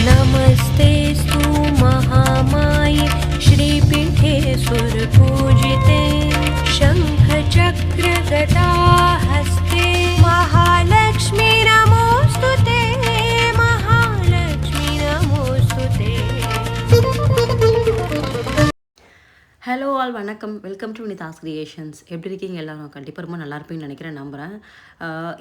नमस्तेस्तु महामाये श्रीपीठे सुरपूजिते शङ्खचक्रगदाहस्ते महालक्ष्मी नमोऽस्तु ते महालक्ष्मी नमोऽस्तु ते. ஹலோ ஆல் வணக்கம், வெல்கம் டு வினிதாஸ் கிரியேஷன்ஸ். எப்படி இருக்கீங்க எல்லாரும்? கண்டிப்பாக ரொம்ப நல்லா இருப்பீங்கன்னு நினைக்கிறேன், நம்புகிறேன்.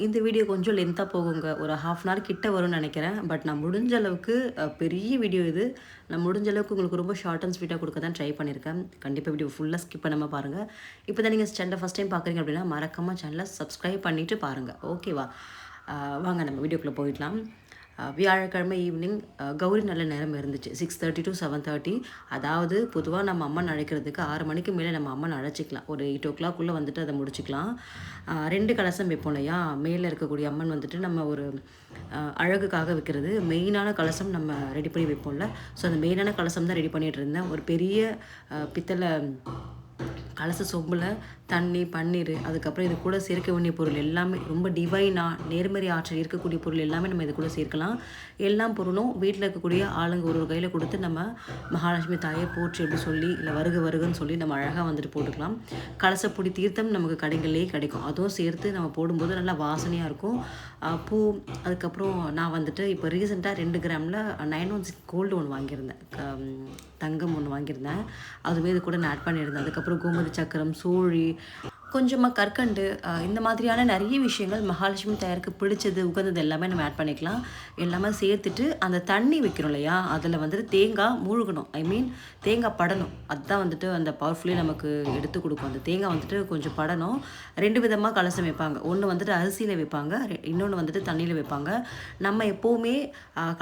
இந்த வீடியோ கொஞ்சம் லென்த்தாக போகுங்க, ஒரு ½ அன் ஹவர் கிட்ட வரும்னு நினைக்கிறேன். பட் நான் முடிஞ்ச அளவுக்கு பெரிய வீடியோ இது, நான் முடிஞ்ச அளவுக்கு உங்களுக்கு ரொம்ப ஷார்ட் அண்ட் ஸ்வீட்டாக கொடுக்க தான் ட்ரை பண்ணியிருக்கேன். கண்டிப்பாக வீடியோ ஃபுல்லாக ஸ்கிப் பண்ணாமல் பாருங்கள். இப்போ தான் நீங்கள் சேனலை ஃபஸ்ட் டைம் பார்க்குறீங்க அப்படின்னா மறக்காமல் சேனலை சப்ஸ்கிரைப் பண்ணிவிட்டு பாருங்கள், ஓகேவா? வாங்க நம்ம வீடியோக்குள்ளே போயிடலாம். வியாழக்கிழமை ஈவினிங் கௌரி நல்ல நேரம் இருந்துச்சு, 6:30 to 7:30. அதாவது பொதுவாக நம்ம அம்மன் அழைக்கிறதுக்கு 6 மணிக்கு மேலே நம்ம அம்மன் அழைச்சிக்கலாம். ஒரு 8 o'clock வந்துட்டு அதை முடிச்சுக்கலாம். 2 கலசம் வைப்போம் இல்லையா? மேலே இருக்கக்கூடிய அம்மன் வந்துட்டு நம்ம ஒரு அழகுக்காக வைக்கிறது, மெயினான கலசம் நம்ம ரெடி பண்ணி வைப்போம்ல. ஸோ அந்த மெயினான கலசம் தான் ரெடி பண்ணிகிட்டு இருந்தேன். ஒரு பெரிய பித்தளை கலச சொம்பில் தண்ணி, பன்னீர், அதுக்கப்புறம் இது கூட சேர்க்க வேண்டிய பொருள் எல்லாமே ரொம்ப டிவைனாக நேர்மறை ஆற்றல் இருக்கக்கூடிய பொருள் எல்லாமே நம்ம இது கூட சேர்க்கலாம். எல்லா பொருளும் வீட்டில் இருக்கக்கூடிய ஆளுங்க ஒரு கையில் கொடுத்து நம்ம மகாலட்சுமி தாயை போற்றி எப்படி சொல்லி, இல்லை வருக வருகன்னு சொல்லி நம்ம அழகாக வந்துட்டு போட்டுக்கலாம். கலசப்பொடி தீர்த்தம் நமக்கு கடைகள்லேயே கிடைக்கும், அதுவும் சேர்த்து நம்ம போடும்போது நல்லா வாசனையாக இருக்கும். பூ, அதுக்கப்புறம் நான் வந்துட்டு இப்போ ரீசெண்டாக 2 கிராமில் 916 கோல்டு ஒன்று வாங்கியிருந்தேன், தங்கம் ஒன்று வாங்கியிருந்தேன். அதுவே இது கூட நான் ஆட் பண்ணியிருந்தேன். அதுக்கப்புறம் கோமதி சக்கரம், சோழி, கொஞ்சமாக கற்கண்டு, இந்த மாதிரியான நிறைய விஷயங்கள் மகாலட்சுமி தாயாருக்கு பிடிச்சது உகந்தது எல்லாமே நம்ம ஆட் பண்ணிக்கலாம். எல்லாமே சேர்த்துட்டு அந்த தண்ணி வைக்கிறோம் இல்லையா, அதில் வந்துட்டு தேங்காய் மூழ்கணும், தேங்காய் படணும். அதுதான் வந்துட்டு அந்த பவர்ஃபுல்லி நமக்கு எடுத்து கொடுக்கும். அந்த தேங்காய் வந்துட்டு கொஞ்சம் படணும். 2 விதமாக கலசம் வைப்பாங்க, ஒன்று வந்துட்டு அரிசியில் வைப்பாங்க, இன்னொன்று வந்துட்டு தண்ணியில் வைப்பாங்க. நம்ம எப்போவுமே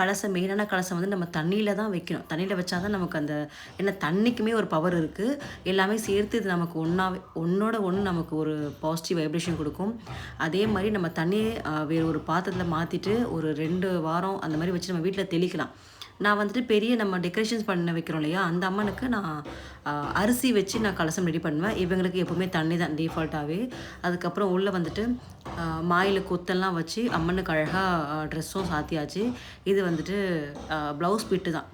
கலசம், மெயினான கலசம் வந்து நம்ம தண்ணியில் தான் வைக்கணும். தண்ணியில் வச்சா தான் நமக்கு அந்த, ஏன்னா தண்ணிக்குமே ஒரு பவர் இருக்குது. எல்லாமே சேர்த்து இது நமக்கு ஒன்றோட ஒன்று நமக்கு ஒரு பாசிட்டிவ் வைப்ரேஷன் கொடுக்கும். அதே மாதிரி நம்ம தண்ணியை வேறு ஒரு பாத்திரத்தில் மாற்றிட்டு ஒரு 2 வாரம் அந்த மாதிரி வச்சு நம்ம வீட்டில் தெளிக்கலாம். நான் வந்துட்டு பெரிய நம்ம டெக்கரேஷன்ஸ் பண்ண வைக்கிறோம் இல்லையா, அந்த அம்மனுக்கு நான் அரிசி வச்சு நான் கலசம் ரெடி பண்ணுவேன். இவங்களுக்கு எப்போவுமே தண்ணி தான் டிஃபால்ட்டாகவே. அதுக்கப்புறம் உள்ளே வந்துட்டு மாயில் கொத்தெல்லாம் வச்சு அம்மனுக்கு அழகாக ட்ரெஸ்ஸும் சாத்தியாச்சு. இது வந்துட்டு ப்ளவுஸ் பிட்டு தான்.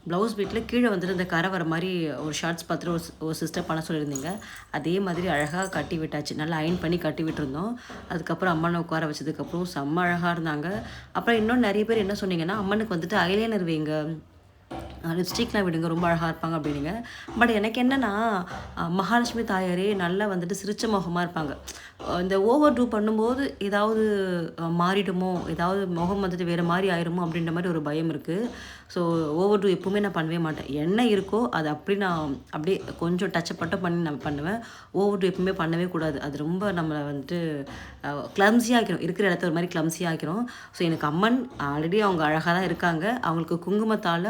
ப்ளவுஸ் பீட்டில் கீழே வந்துட்டு இந்த கரை வர மாதிரி ஒரு ஷார்ட்ஸ் பார்த்துட்டு ஒரு சிஸ்டர் பண்ண சொல்லியிருந்தீங்க. அதே மாதிரி அழகாக கட்டி விட்டாச்சு, நல்லா அயன் பண்ணி கட்டி விட்டுருந்தோம். அதுக்கப்புறம் அம்மனை உட்கார வச்சதுக்கப்புறம் செம்ம அழகாக இருந்தாங்க. அப்புறம் இன்னும் நிறைய பேர் என்ன சொன்னீங்கன்னா, அம்மனுக்கு வந்துட்டு ஐலைனர் வைங்க, லிப்ஸ்டிக்லாம் விடுங்க, ரொம்ப அழகாக இருப்பாங்க அப்படின்னீங்க. பட் எனக்கு என்னென்னா, மகாலட்சுமி தாயாரே நல்லா வந்துட்டு சிரிச்ச முகமாக இருப்பாங்க. இந்த ஓவர் டூ பண்ணும்போது ஏதாவது மாறிடுமோ, ஏதாவது முகம் வந்துட்டு வேறு மாதிரி ஆயிருமோ அப்படின்ற மாதிரி ஒரு பயம் இருக்குது. ஸோ ஓவர் டூ எப்பவுமே நான் பண்ணவே மாட்டேன். என்ன இருக்கோ அது அப்படி நான் அப்படியே கொஞ்சம் டச்சப்பட்டும் பண்ணி நான் பண்ணுவேன். ஓவர் டூ எப்பவுமே பண்ணவே கூடாது, அது ரொம்ப நம்மளை வந்துட்டு கிளம்ஸியாக ஆக்கிரும், இருக்கிற இடத்த ஒரு மாதிரி கிளம்ஸியாக ஆக்கிரும். ஸோ எனக்கு அம்மன் ஆல்ரெடி அவங்க அழகாக தான் இருக்காங்க. அவங்களுக்கு குங்குமத்தால்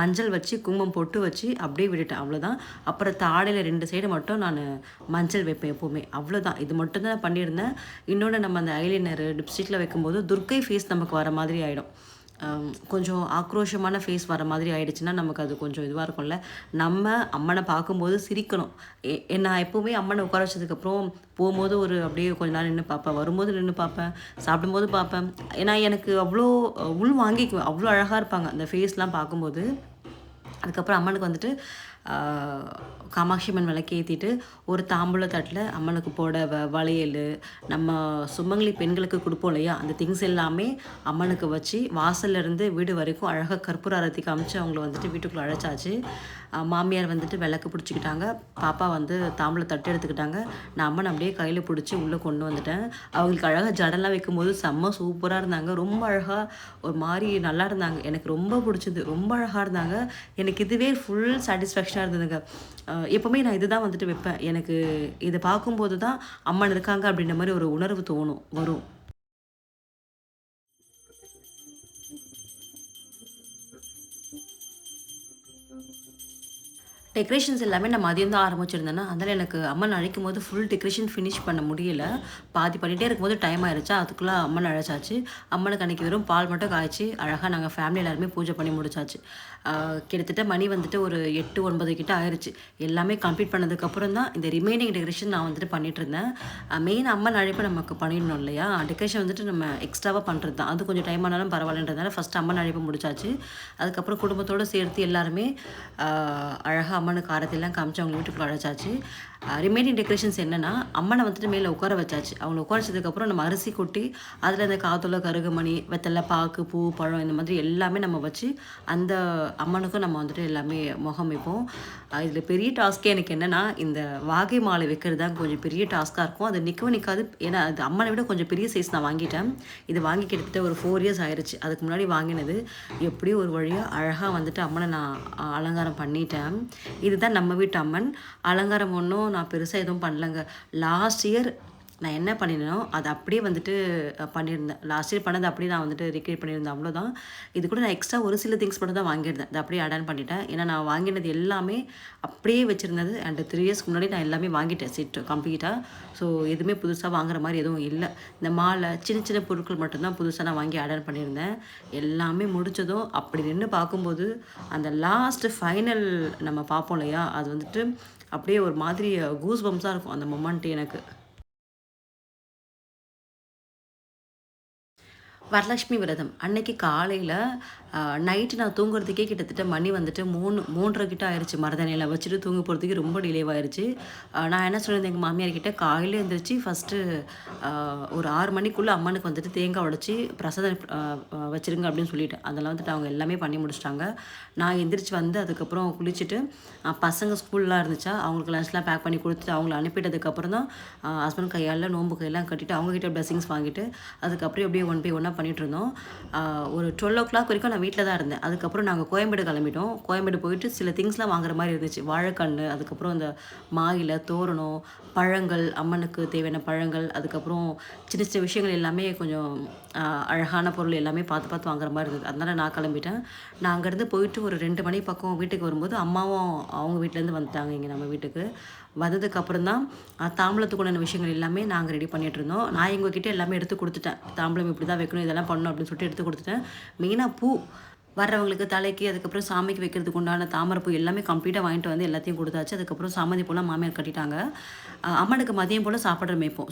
மஞ்சள் வச்சு குங்குமம் பொட்டு வச்சு அப்படியே விட்டுட்டேன், அவ்வளோதான். அப்புறம் தாடையில் 2 சைடு மட்டும் நான் மஞ்சள் வைப்பேன் எப்போவுமே, அவ்வளோதான். இது மட்டும் தான் பண்ணியிருந்தேன். இன்னொன்று, நம்ம அந்த ஐலைனர் லிப்ஸ்டிக்கில் வைக்கும்போது துர்க்கை ஃபேஸ் நமக்கு வர மாதிரி ஆகிடும். கொஞ்சம் ஆக்ரோஷமான ஃபேஸ் வர மாதிரி ஆகிடுச்சுன்னா நமக்கு அது கொஞ்சம் இதுவாக இருக்கும்ல. நம்ம அம்மனை பார்க்கும்போது சிரிக்கணும். நான் எப்போவுமே அம்மனை உட்கார வச்சதுக்கப்புறம் போகும்போது ஒரு அப்படியே கொஞ்ச நேரம் நின்று பார்ப்பேன், வரும்போது நின்று பார்ப்பேன், சாப்பிடும்போது பார்ப்பேன். ஏன்னா எனக்கு அவ்வளோ உள் வாங்கிக்குவேன், அவ்வளோ அழகாக இருப்பாங்க அந்த ஃபேஸ்லாம் பார்க்கும்போது. அதுக்கப்புறம் அம்மனுக்கு வந்துட்டு காமாட்சி அம்மன் விளக்கு ஏற்றிட்டு ஒரு தாம்பூல தட்டில் அம்மனுக்கு புடவை, வளையல், நம்ம சுமங்கலி பெண்களுக்கு கொடுப்போம் இல்லையா, அந்த திங்ஸ் எல்லாமே அம்மனுக்கு வச்சு வாசல்லேருந்து வீடு வரைக்கும் அழகாக கற்பூர ஆரத்தி காமிச்சு அவங்கள வந்துட்டு வீட்டுக்குள்ளே அழைச்சாச்சு. மாமியார் வந்துட்டு விளக்கு பிடிச்சிக்கிட்டாங்க, பாப்பா வந்து தாம்பூல தட்டு எடுத்துக்கிட்டாங்க. நான் அம்மன் அப்படியே கையில் பிடிச்சி உள்ளே கொண்டு வந்துட்டேன். அவங்களுக்கு அழகாக ஜடெல்லாம் வைக்கும்போது செம்ம சூப்பராக இருந்தாங்க, ரொம்ப அழகாக ஒரு மாதிரி நல்லா இருந்தாங்க. எனக்கு ரொம்ப பிடிச்சது, ரொம்ப அழகாக இருந்தாங்க. எனக்கு இதுவே ஃபுல் சாட்டிஸ்ஃபேக்ஷனாக இருந்ததுங்க. எப்போவுமே நான் இதுதான் வந்துட்டு வைப்பேன். எனக்கு இதை பார்க்கும்போது தான் அம்மன் இருக்காங்க அப்படின்ற மாதிரி ஒரு உணர்வு வரும். டெக்கரேஷன்ஸ் எல்லாமே நான் மதியம் தான் ஆரம்பிச்சிருந்தேன்னா, அதனால் எனக்கு அம்மன் அழைக்கும் போது ஃபுல் டெக்கரேஷன் ஃபினிஷ் பண்ண முடியல. பாதி பண்ணிகிட்டே இருக்கும்போது டைம் ஆயிடுச்சா, அதுக்குள்ளே அம்மன் அழைச்சாச்சு. அம்மனுக்கு அன்றைக்கி வெறும் பால் மட்டும் காய்ச்சி அழகாக நாங்கள் ஃபேமிலி எல்லாருமே பூஜை பண்ணி முடிச்சாச்சு. கிட்டத்தட்ட மணி வந்துட்டு ஒரு 8, 9 கிட்ட ஆயிடுச்சு. எல்லாமே கம்ப்ளீட் பண்ணதுக்கப்புறம் தான் இந்த ரிமைனிங் டெக்கரேஷன் நான் வந்துட்டு பண்ணிகிட்ருந்தேன். மெயின் அம்மன் அழைப்பு நமக்கு பண்ணிடணும் இல்லையா, டெக்கரேஷன் வந்துட்டு நம்ம எக்ஸ்ட்ராவாக பண்ணுறது தான். அது கொஞ்சம் டைம் ஆனாலும் பரவாயில்லன்றதுனால ஃபஸ்ட்டு அம்மன் அழைப்பு முடிச்சாச்சு. அதுக்கப்புறம் குடும்பத்தோடு சேர்த்து எல்லாருமே அழகாக அம்மனுக்கு ஆரத்தியெல்லாம் காமிச்சு அவங்க வீட்டுக்குள்ள அழைச்சாச்சு. ரிமைனிங் டெக்கரேஷன்ஸ் என்னென்னா, அம்மனை வந்துட்டு மேலே உட்கார வச்சாச்சு. அவங்கள உட்கார வச்சதுக்கப்புறம் நம்ம அரிசி கொட்டி அதில் இந்த காத்தோலை, கருகுமணி, வெத்தலை, பாக்கு, பூ, பழம் இந்த மாதிரி எல்லாமே நம்ம வச்சு அந்த அம்மனுக்கும் நம்ம வந்துட்டு எல்லாமே முகம் வைப்போம். இதில் பெரிய டாஸ்க்கே எனக்கு என்னென்னா, இந்த வாகை மாலை வைக்கிறது தான் கொஞ்சம் பெரிய டாஸ்க்காக இருக்கும். அது நிற்கவும் நிற்காது. ஏன்னா அது அம்மனை விட கொஞ்சம் பெரிய சைஸ் நான் வாங்கிட்டேன். இது வாங்கி கிட்டத்தட்ட ஒரு 4 இயர்ஸ் ஆயிடுச்சு. அதுக்கு முன்னாடி வாங்கினது. எப்படியும் ஒரு வழியாக அழகாக வந்துட்டு அம்மனை நான் அலங்காரம் பண்ணிட்டேன். இதுதான் நம்ம வீட்டு அம்மன். அலங்காரம் ஒன்றும் நான் பெருசாக எதுவும் பண்ணலைங்க. லாஸ்ட் இயர் நான் என்ன பண்ணினேனோ அதை அப்படியே வந்துட்டு பண்ணியிருந்தேன். லாஸ்ட் இயர் பண்ணதை அப்படியே நான் வந்துட்டு ரிக்ரியேட் பண்ணியிருந்தேன், அவ்வளோதான். இது கூட நான் எக்ஸ்ட்ரா ஒரு சில திங்ஸ் மட்டும் தான் வாங்கியிருந்தேன். அதை அப்படியே அடான் பண்ணிட்டேன். ஏன்னா நான் வாங்கினது எல்லாமே அப்படியே வச்சுருந்தது. அண்ட் 3 இயர்ஸ்க்கு முன்னாடி நான் எல்லாமே வாங்கிட்டேன் செட் கம்ப்ளீட்டாக. ஸோ எதுவுமே புதுசாக வாங்குற மாதிரி எதுவும் இல்லை. இந்த மாலை சின்ன சின்ன பொருட்கள் மட்டும்தான் புதுசாக நான் வாங்கி அடான் பண்ணியிருந்தேன். எல்லாமே முடித்ததும் அப்படி நின்று பார்க்கும்போது அந்த லாஸ்ட் ஃபைனல் நம்ம பார்ப்போம் இல்லையா, அது வந்துட்டு அப்படியே ஒரு மாதிரி கூஸ் பம்ஸாக இருக்கும் அந்த மொமெண்ட் எனக்கு. வரலட்சுமி விரதம் அன்னைக்கு காலையில் நைட்டு நான் தூங்குறதுக்கே கிட்டத்தட்ட மணி வந்துட்டு 3:30 கிட்ட ஆயிடுச்சு. மருதாணியில் வச்சுட்டு தூங்க போகிறதுக்கு ரொம்ப டிலேவாயிருச்சு. நான் என்ன சொல்லியிருந்தேன் எங்கள் மாமியார்கிட்ட, காலையில் எழுந்திரிச்சு ஃபஸ்ட்டு ஒரு 6 மணிக்குள்ளே அம்மனுக்கு வந்துட்டு தேங்காய் உடைச்சி பிரசாதம் வச்சுருங்க அப்படின்னு சொல்லிட்டேன். அதெல்லாம் வந்துட்டு அவங்க எல்லாமே பண்ணி முடிச்சிட்டாங்க. நான் எந்திரிச்சு வந்து அதுக்கப்புறம் குளிச்சுட்டு பசங்க ஸ்கூல்லாம் இருந்துச்சா அவங்களுக்கு லஞ்ச்லாம் பேக் பண்ணி கொடுத்துட்டு அவங்கள அனுப்பிட்டதுக்கப்புறம் தான் ஹஸ்பண்ட் கையால் நோம்பு கையெல்லாம் கட்டிட்டு அவங்ககிட்ட பிளெஸிங்ஸ் வாங்கிட்டு அதுக்கப்புறம் அப்படியே 1 by 1 பண்ணிகிட்டு இருந்தோம். ஒரு 12 o'clock வரைக்கும் நான் வீட்டில் தான் இருந்தேன். அதுக்கப்புறம் நாங்கள் கோயம்பேடு கிளம்பிட்டோம். கோயம்பேடு போயிட்டு சில திங்ஸ்லாம் வாங்குற மாதிரி இருந்துச்சு. வாழைக்கன்று, அதுக்கப்புறம் இந்த மாயிலை, தோரணம், பழங்கள், அம்மனுக்கு தேவையான பழங்கள், அதுக்கப்புறம் சின்ன சின்ன விஷயங்கள் எல்லாமே கொஞ்சம் அழகான பொருள் எல்லாமே பார்த்து பார்த்து வாங்குற மாதிரி இருந்தது. அதனால் நான் கிளம்பிட்டேன். நான் அங்கேருந்து போயிட்டு ஒரு 2 மணி பக்கம் வீட்டுக்கு வரும்போது அம்மாவும் அவங்க வீட்டிலேருந்து வந்துட்டாங்க இங்கே நம்ம வீட்டுக்கு. வந்ததுக்கப்புறம் தான் தாம்பூலத்துக்குண்டான விஷயங்கள் எல்லாமே நாங்கள் ரெடி பண்ணிகிட்டு இருந்தோம். நான் எங்ககிட்ட எல்லாமே எடுத்து கொடுத்துட்டேன். தாம்பூலம் இப்படி தான் வைக்கணும், இதெல்லாம் பண்ணணும் அப்படின்னு சொல்லிட்டு எடுத்து கொடுத்துட்டேன். மெயினாக பூ வர்றவங்களுக்கு தலைக்கு, அதுக்கப்புறம் சாமிக்கு வைக்கிறதுக்கு உண்டான தாமரைப்பூ எல்லாமே கம்ப்ளீட்டாக வாங்கிட்டு வந்து எல்லாத்தையும் கொடுத்தாச்சு. அதுக்கப்புறம் சாமந்தி பூலாம் மாமியார் கட்டிட்டாங்க. அம்மனுக்கு மதியம் போல் சாப்பிட்ற மேய்ப்போம்.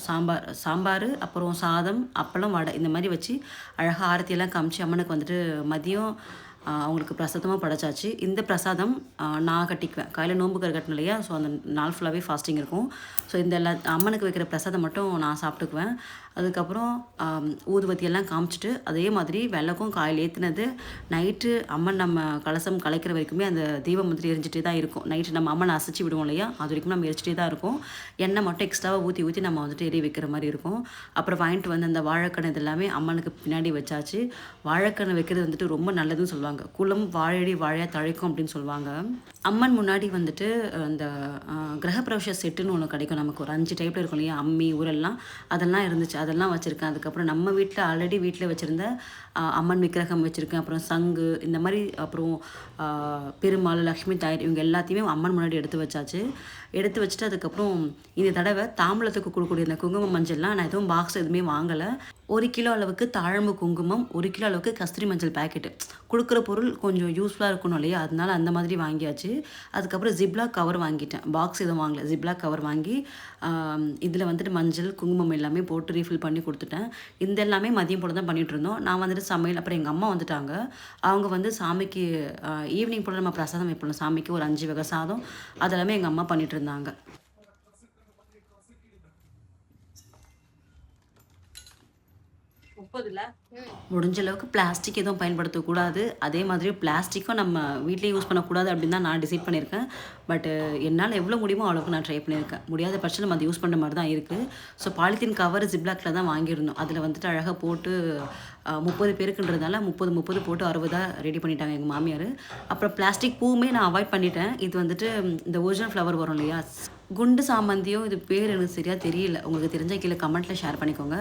சாம்பார், அப்புறம் சாதம், அப்பளம், வடை இந்த மாதிரி வச்சு அழகாக ஆரத்தியெல்லாம் காமிச்சு அம்மனுக்கு வந்துட்டு மதியம் அவங்களுக்கு பிரசாதமாக படைச்சாச்சு. இந்த பிரசாதம் நான் கட்டிக்குவேன். காலையில் நோன்பு கட்டணும் இல்லையா, ஸோ அந்த நாள் ஃபுல்லாகவே ஃபாஸ்டிங் இருக்கும். ஸோ இந்த அம்மனுக்கு வைக்கிற பிரசாதம் மட்டும் நான் சாப்பிட்டுக்குவேன். அதுக்கப்புறம் ஊதுபத்தியெல்லாம் காமிச்சிட்டு அதே மாதிரி விளக்கும் காலையில் ஏற்றினது நைட்டு அம்மன் நம்ம கலசம் கலைக்கிற வரைக்குமே அந்த தீபம் வந்துட்டு எரிஞ்சிட்டே தான் இருக்கும். நைட்டு நம்ம அம்மனை அசைச்சு விடுவோம் இல்லையா, அது வரைக்கும் நம்ம எரிச்சிட்டே தான் இருக்கும். எண்ணெய் மட்டும் எக்ஸ்ட்ராவாக ஊற்றி நம்ம வந்துட்டு எரி வைக்கிற மாதிரி இருக்கும். அப்புறம் வாங்கிட்டு வந்து அந்த வாழைக்கண் இது எல்லாமே அம்மனுக்கு பின்னாடி வச்சாச்சு. வாழைக்கண் வைக்கிறது வந்துட்டு ரொம்ப நல்லதுன்னு சொல்லுவாங்க. குலம் வாழடி வாழையாக தழைக்கும் அப்படின்னு சொல்லுவாங்க. அம்மன் முன்னாடி வந்துட்டு அந்த கிரகப்பிரவேச செட்டுன்னு ஒன்று கிடைக்கும். நமக்கு ஒரு 5 டைப்பில் இருக்கும் இல்லையா, அம்மி, உரல்லாம், அதெல்லாம் இருந்துச்சு. அதெல்லாம் வச்சுருக்கேன். அதுக்கப்புறம் நம்ம வீட்டில் ஆல்ரெடி வீட்டில் வச்சுருந்த அம்மன் விக்கிரகம் வச்சுருக்கேன். அப்புறம் சங்கு இந்த மாதிரி, அப்புறம் பெருமாள், லக்ஷ்மி தாயார் இவங்க எல்லாத்தையுமே அம்மன் முன்னாடி எடுத்து வச்சாச்சு. எடுத்து வச்சுட்டு அதுக்கப்புறம் இந்த தடவை தாம்பூலத்துக்கு கொடுக்கக்கூடிய இந்த குங்குமம் மஞ்சள்லாம் நான் எதுவும் பாக்ஸ் எதுவுமே வாங்கலை. 1 கிலோ அளவுக்கு தாழம்பு குங்குமம், 1 கிலோ அளவுக்கு கஸ்தூரி மஞ்சள் பேக்கெட்டு. கொடுக்குற பொருள் கொஞ்சம் யூஸ்ஃபுல்லாக இருக்கணும் இல்லையா, அதனால அந்த மாதிரி வாங்கியாச்சு. அதுக்கப்புறம் ஜிப்லாக் கவர் வாங்கிட்டேன். பாக்ஸ் எதுவும் வாங்கலை, ஜிப்லாக் கவர் வாங்கி இதில் வந்துட்டு மஞ்சள், குங்குமம் எல்லாமே போட்டு ரீஃபில் பண்ணி கொடுத்துட்டேன். இந்த எல்லாமே மதியம் போல் தான் பண்ணிகிட்டு இருந்தோம். நான் வந்துட்டு சமையல், அப்புறம் எங்கள் அம்மா வந்துட்டாங்க. அவங்க வந்து சாமிக்கு ஈவினிங் போல் நம்ம பிரசாதம் வைப்போம் சாமிக்கு, ஒரு 5 வகை சாதம் அதெல்லாமே எங்கள் அம்மா பண்ணிகிட்டு இருந்தாங்க. முடிஞ்ச அளவுக்கு பிளாஸ்டிக் எதுவும் பயன்படுத்தக்கூடாது. அதே மாதிரி பிளாஸ்டிக்கும் நம்ம வீட்டிலே யூஸ் பண்ணக்கூடாது அப்படின்னு தான் நான் டிசைட் பண்ணியிருக்கேன். பட்டு என்னால் எவ்வளோ முடியுமோ அவ்வளோக்கு நான் ட்ரை பண்ணியிருக்கேன். முடியாத பட்சத்தில் நம்ம அதை யூஸ் பண்ணுற மாதிரி தான் இருக்குது. ஸோ பாலித்தீன் கவர் ஜிப்லாக்கில் தான் வாங்கியிருந்தோம். அதில் வந்துட்டு அழகாக போட்டு 30 பேருக்குன்றதுனால 30 போட்டு 60 ரெடி பண்ணிட்டாங்க எங்கள் மாமியார். அப்புறம் பிளாஸ்டிக் பூவுமே நான் அவாய்ட் பண்ணிட்டேன். இது வந்துட்டு இந்த ஒரிஜினல் ஃப்ளவர் வரும் இல்லையா, குண்டு சாமந்தியும் இது பேர் எனக்கு சரியாக தெரியல. உங்களுக்கு தெரிஞ்ச கீழே கமெண்ட்டில் ஷேர் பண்ணிக்கோங்க.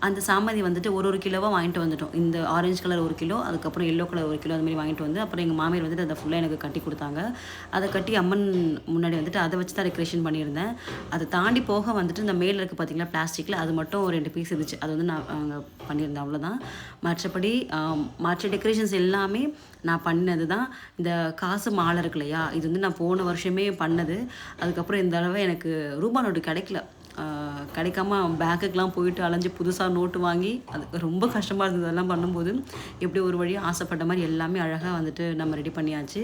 அந்த சாமந்தி வந்துட்டு ஒரு கிலோவாக வாங்கிட்டு வந்துட்டோம். இந்த ஆரஞ்சு கலர் 1 கிலோ, அதுக்கப்புறம் எல்லோ கலர் 1 கிலோ, அதுமாதிரி வாங்கிட்டு வந்து அப்புறம் எங்கள் மாமியார் வந்துட்டு அதை ஃபுல்லாக எனக்கு கட்டி கொடுத்தாங்க. அதை கட்டி அம்மன் முன்னாடி வந்துட்டு அதை வச்சு தான் டெக்கரேஷன் பண்ணியிருந்தேன். அதை தாண்டி போக வந்துட்டு இந்த மேலே இருக்குது பார்த்தீங்களா பிளாஸ்டிக்கில், அது மட்டும் 2 பீஸ் இருந்துச்சு. அது வந்து நான் பண்ணியிருந்தேன், அவ்வளோதான். மற்றபடி மற்ற டெக்கரேஷன்ஸ் எல்லாமே நான் பண்ணது தான். இந்த காசு மாலை இருக்கு இல்லையா, இது வந்து நான் போன வருஷமே பண்ணது. அதுக்கப்புறம் இந்த தடவை எனக்கு ரூபா நோட்டு கிடைக்கல. கிடைக்காம பேங்க்குக்கெலாம் போயிட்டு அலைஞ்சு புதுசாக நோட்டு வாங்கி அது ரொம்ப கஷ்டமாக இருந்தது. அதெல்லாம் பண்ணும்போது எப்படி ஒரு வழியாக ஆசைப்பட்ட மாதிரி எல்லாமே அழகாக வந்துட்டு நம்ம ரெடி பண்ணியாச்சு.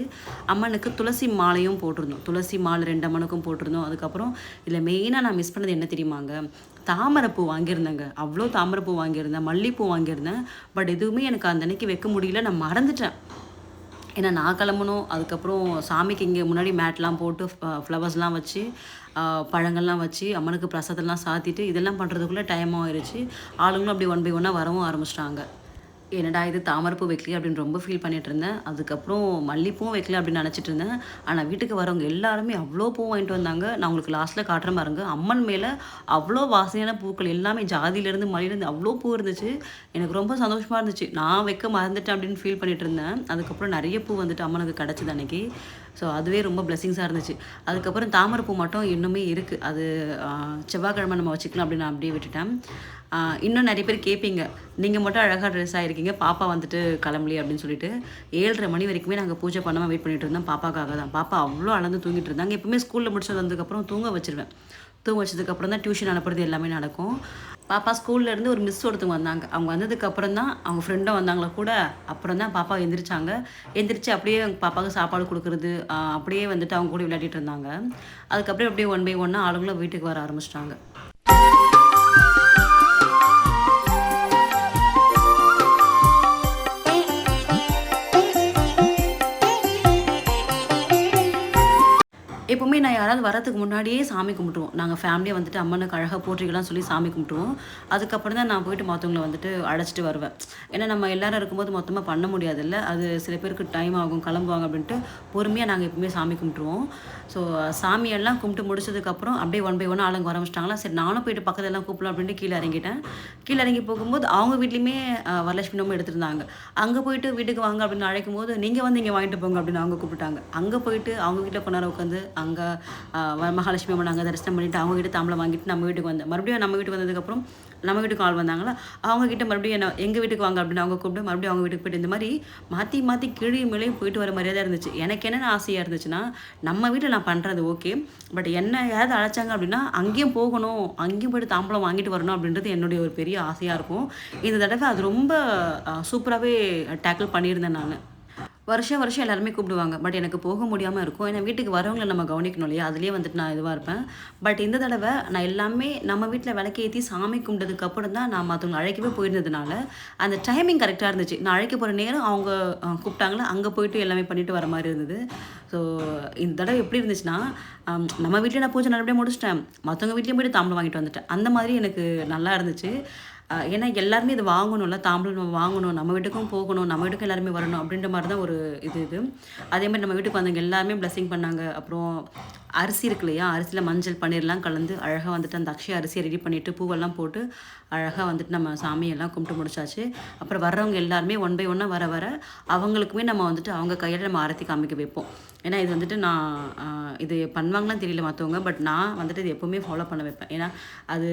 அம்மனுக்கு துளசி மாலையும் போட்டிருந்தோம். துளசி மாலை 2 அம்மனுக்கும் போட்டிருந்தோம். அதுக்கப்புறம் இதில் மெயினாக நான் மிஸ் பண்ணது என்ன தெரியுமாங்க, தாமரைப்பூ வாங்கியிருந்தேங்க. அவ்வளோ தாமரைப்பூ வாங்கியிருந்தேன், மல்லிகைப்பூ வாங்கியிருந்தேன். பட் எதுவுமே எனக்கு அந்த அன்னைக்கு வைக்க முடியல, நான் மறந்துட்டேன். ஏன்னா நான் கிளம்பணும். அதுக்கப்புறம் சாமிக்கு இங்கே முன்னாடி மேட்லாம் போட்டு ஃப்ளவர்ஸ்லாம் வச்சு பழங்கள்லாம் வச்சு அம்மனுக்கு பிரசாதம்லாம் சாத்திட்டு இதெல்லாம் பண்ணுறதுக்குள்ளே டைம் ஆயிடுச்சு. ஆளுங்களும் அப்படி 1 பை 1 வரவும் ஆரம்பிச்சிட்டாங்க. என்னடா இது தாமரைப்பூ வைக்கலையே அப்படின்னு ரொம்ப ஃபீல் பண்ணிட்டு இருந்தேன். அதுக்கப்புறம் மல்லிப்பூவும் வைக்கல அப்படின்னு நினச்சிட்டு இருந்தேன். ஆனால் வீட்டுக்கு வரவங்க எல்லாருமே அவ்வளோ பூ வாங்கிட்டு வந்தாங்க. நான் உங்களுக்கு லாஸ்ட்டில் காட்டுறேன் பாருங்க. அம்மன் மேலே அவ்வளோ வாசனையான பூக்கள் எல்லாமே ஜாதியிலேருந்து மல்லியிலேருந்து அவ்வளோ பூ இருந்துச்சு. எனக்கு ரொம்ப சந்தோஷமாக இருந்துச்சு. நான் வைக்க மறந்துட்டேன் அப்படின்னு ஃபீல் பண்ணிட்டு இருந்தேன். அதுக்கப்புறம் நிறைய பூ வந்துட்டு அம்மனுக்கு கிடச்சிது அன்னைக்கு. ஸோ அதுவே ரொம்ப பிளெஸிங்ஸாக இருந்துச்சு. அதுக்கப்புறம் தாமரைப்பூ மட்டும் இன்னுமே இருக்குது. அது செவ்வாய்க்கிழமை நம்ம வச்சுக்கலாம் அப்படின்னு நான் அப்படியே விட்டுட்டேன். இன்னும் நிறைய பேர் கேட்பீங்க, நீங்கள் மட்டும் அழகாக ட்ரெஸ் ஆகிருக்கீங்க, பாப்பா வந்துட்டு கிளம்பலையே அப்படின்னு சொல்லிட்டு. 7:30 மணி வரைக்குமே நாங்கள் பூஜை பண்ணாமல் வெயிட் பண்ணிட்டு இருந்தோம் பாப்பாக்காக தான். பாப்பா அவ்வளோ அளந்து தூங்கிட்டு இருந்தாங்க. எப்பவுமே ஸ்கூலில் முடிச்சு வந்ததுக்கப்புறம் தூங்க வச்சிருவேன். தூங்க வச்சதுக்கப்புறம் தான் டியூஷன் அனுப்புறது எல்லாமே நடக்கும். பாப்பா ஸ்கூல்லேருந்து ஒரு மிஸ் ஒருத்தவங்க வந்தாங்க. அவங்க வந்ததுக்கப்புறம் தான் அவங்க ஃப்ரெண்டும் வந்தாங்களா கூட. அப்புறம் தான் பாப்பா எந்திரிச்சாங்க. எந்திரிச்சு அப்படியே அவங்க பாப்பாவுக்கு சாப்பாடு கொடுக்குறது, அப்படியே வந்துட்டு அவங்க கூட விளையாடிட்டு இருந்தாங்க. அதுக்கப்புறம் அப்படியே 1 பை 1 ஆளுங்களும் வீட்டுக்கு வர ஆரம்பிச்சிட்டாங்க. எப்போவுமே நான் யாராவது வரதுக்கு முன்னாடியே சாமி கும்பிட்டுருவோம். நாங்கள் ஃபேமிலியாக வந்துட்டு அம்மனுக்கு அழகாக போற்றிக்கலாம் சொல்லி சாமி கும்பிட்டுருவோம். அதுக்கப்புறம் தான் நான் போயிட்டு மற்றவங்கள வந்துட்டு அழைச்சிட்டு வருவேன். ஏன்னா நம்ம எல்லோரும் இருக்கும்போது மொத்தமாக பண்ண முடியாதுல்ல. அது சில பேருக்கு டைம் ஆகும், கிளம்புவாங்க அப்படின்ட்டு பொறுமையாக நாங்கள் எப்பவுமே சாமி கும்பிட்டுருவோம். ஸோ சாமியெல்லாம் கும்பிட்டு முடிச்சதுக்கப்புறம் அப்படியே 1 பை 1 ஆளுங்க ஆரம்பிச்சிட்டாங்களா. சரி நானும் போயிட்டு பக்கத்துலலாம் கூப்பிடலாம் அப்படின்ட்டு கீழே இறங்கிட்டேன். கீழே இறங்கி போகும்போது அவங்க வீட்லேயுமே வரலட்சுமி நோம்பு எடுத்திருந்தாங்க. அங்கே போயிட்டு வீட்டுக்கு வாங்க அப்படின்னு அழைக்கும் போது நீங்கள் வந்து இங்கே வாங்கிட்டு போங்க அப்படின்னு அவங்க கூப்பிட்டாங்க. அங்கே போயிட்டு அவங்க வீட்டில் கொஞ்ச நேரம் உட்காந்து அங்கே மகாலட்சுமி அம்மன் அங்கே தரிசனம் பண்ணிவிட்டு அவங்ககிட்ட தாம்பளம் வாங்கிட்டு நம்ம வீட்டுக்கு வந்தேன். மறுபடியும் நம்ம வீட்டுக்கு வந்ததுக்கப்புறம் நம்ம வீட்டுக்கு ஆள் வந்தாங்களா, அவங்ககிட்ட மறுபடியும் என்ன எங்கள் வீட்டுக்கு வாங்க அப்படின்னு அவங்க கூப்பிட்டு மறுபடியும் அவங்க வீட்டுக்கு போய்ட்டு இந்த மாதிரி மாற்றி மாற்றி கீழே மேலேயும் போயிட்டு வர மாதிரியே தான் இருந்துச்சு. எனக்கு என்னென்ன ஆசையாக இருந்துச்சுன்னா, நம்ம வீட்டில் நான் பண்ணுறது ஓகே, பட் என்ன யாராவது அழைச்சாங்க அப்படின்னா அங்கேயும் போகணும், அங்கேயும் போய்ட்டு தாம்பளம் வாங்கிட்டு வரணும் அப்படின்றது என்னுடைய ஒரு பெரிய ஆசையாக இருக்கும். இந்த தடவை அது ரொம்ப சூப்பராகவே டேக்கிள் பண்ணியிருந்தேன் நான். வருஷம் எல்லாருமே கூப்பிடுவாங்க. பட் எனக்கு போக முடியாமல் இருக்கும். ஏன்னா வீட்டுக்கு வரவங்களை நம்ம கவனிக்கணும் இல்லையா, அதுலேயே வந்துட்டு நான் இதுவாக இருப்பேன். பட் இந்த தடவை நான் எல்லாமே நம்ம வீட்டில் விளக்கேற்றி சாமி கும்பிட்டதுக்கு அப்புறம் தான் நான் மற்றவங்களை அழைக்கவே போயிருந்ததுனால அந்த டைமிங் கரெக்டாக இருந்துச்சு. நான் அழைக்க போகிற நேரம் அவங்க கூப்பிட்டாங்களா, அங்கே போயிட்டு எல்லாமே பண்ணிட்டு வர மாதிரி இருந்தது. ஸோ இந்த தடவை எப்படி இருந்துச்சுன்னா, நம்ம வீட்டில் நான் பூஜை நல்லபடியாக முடிச்சிட்டேன், மற்றவங்க வீட்லேயும் போய்ட்டு தாம்பளம் வாங்கிட்டு வந்துட்டேன். அந்த மாதிரி எனக்கு நல்லா இருந்துச்சு. ஏன்னா எல்லாருமே இது வாங்கணும்ல, தாம்பூலம் நம்ம வாங்கணும், நம்ம வீட்டுக்கும் போகணும், நம்ம வீட்டுக்கும் எல்லாருமே வரணும் அப்படின்ற மாதிரி தான் ஒரு இது. அதே மாதிரி நம்ம வீட்டுக்கு வந்தவங்க எல்லாருமே பிளெஸிங் பண்ணாங்க. அப்புறம் அரிசி இருக்கு இல்லையா, அரிசியில் மஞ்சள் பன்னீர்லாம் கலந்து அழகாக வந்துட்டு அந்த அக்ஷய அரிசியை ரெடி பண்ணிவிட்டு பூவெல்லாம் போட்டு அழகாக வந்துட்டு நம்ம சாமியெல்லாம் கும்பிட்டு முடிச்சாச்சு. அப்புறம் வர்றவங்க எல்லாருமே 1 பை 1 வர அவங்களுக்குமே நம்ம வந்துட்டு அவங்க கையில் நம்ம ஆரத்தி காமிக்க வைப்போம். ஏன்னா இது வந்துட்டு நான் இது பண்ணுவாங்களான்னு தெரியல மற்றவங்க, பட் நான் வந்துட்டு இது எப்போவுமே ஃபாலோ பண்ண வைப்பேன். ஏன்னா அது